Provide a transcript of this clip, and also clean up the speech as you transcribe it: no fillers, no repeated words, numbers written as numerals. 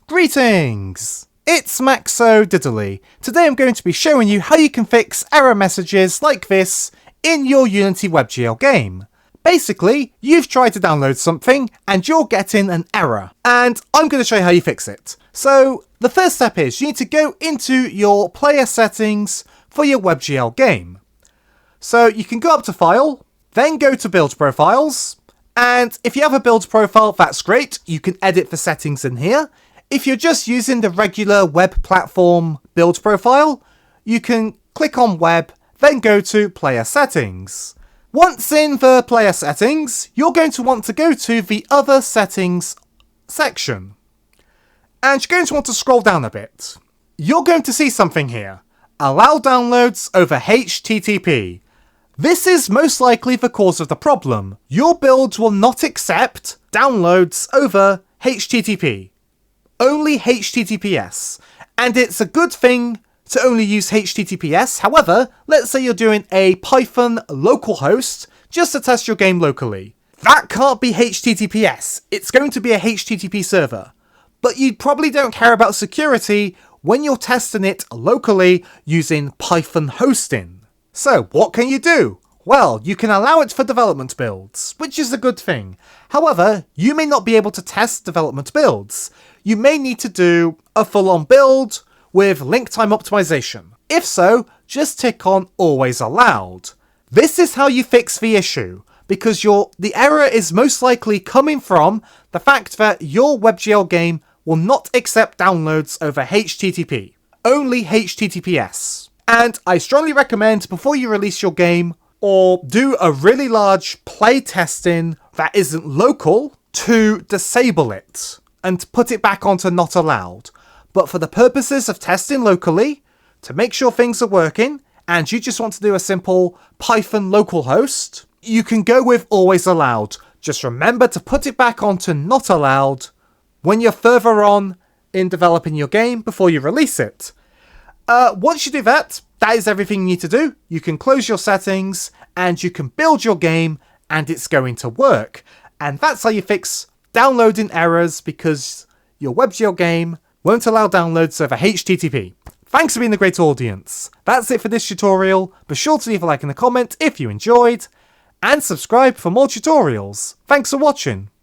Greetings! It's Maxo Diddly. Today I'm going to be showing you how you can fix error messages like this in your Unity WebGL game. Basically, you've tried to download something and you're getting an error, and I'm going to show you how you fix it. So the first step is you need to go into your player settings for your WebGL game. So you can go up to File, then go to Build Profiles, and if you have a build profile, that's great. You can edit the settings in here. If you're just using the regular web platform build profile, you can click on Web, then go to Player Settings. Once in the Player Settings, you're going to want to go to the Other Settings section. And you're going to want to scroll down a bit. You're going to see something here. Allow downloads over HTTP. This is most likely the cause of the problem. Your build will not accept downloads over HTTP. Only HTTPS. And it's a good thing to only use HTTPS. However, let's say you're doing a Python localhost just to test your game locally. That can't be HTTPS. It's going to be a HTTP server. But you probably don't care about security when you're testing it locally using Python hosting. So what can you do? Well, you can allow it for development builds, which is a good thing. However, you may not be able to test development builds. You may need to do a full-on build with link time optimization. If so, just tick on Always Allowed. This is how you fix the issue, because the error is most likely coming from the fact that your WebGL game will not accept downloads over HTTP, only HTTPS. And I strongly recommend before you release your game or do a really large play testing that isn't local to disable it and put it back onto not allowed. But for the purposes of testing locally, to make sure things are working, and you just want to do a simple Python localhost, you can go with Always Allowed. Just remember to put it back onto not allowed when you're further on in developing your game before you release it. Once you do that, that is everything you need to do. You can close your settings and you can build your game and it's going to work. And that's how you fix downloading errors because your WebGL game won't allow downloads over HTTP. Thanks for being a great audience. That's it for this tutorial. Be sure to leave a like and a comment if you enjoyed, and subscribe for more tutorials. Thanks for watching.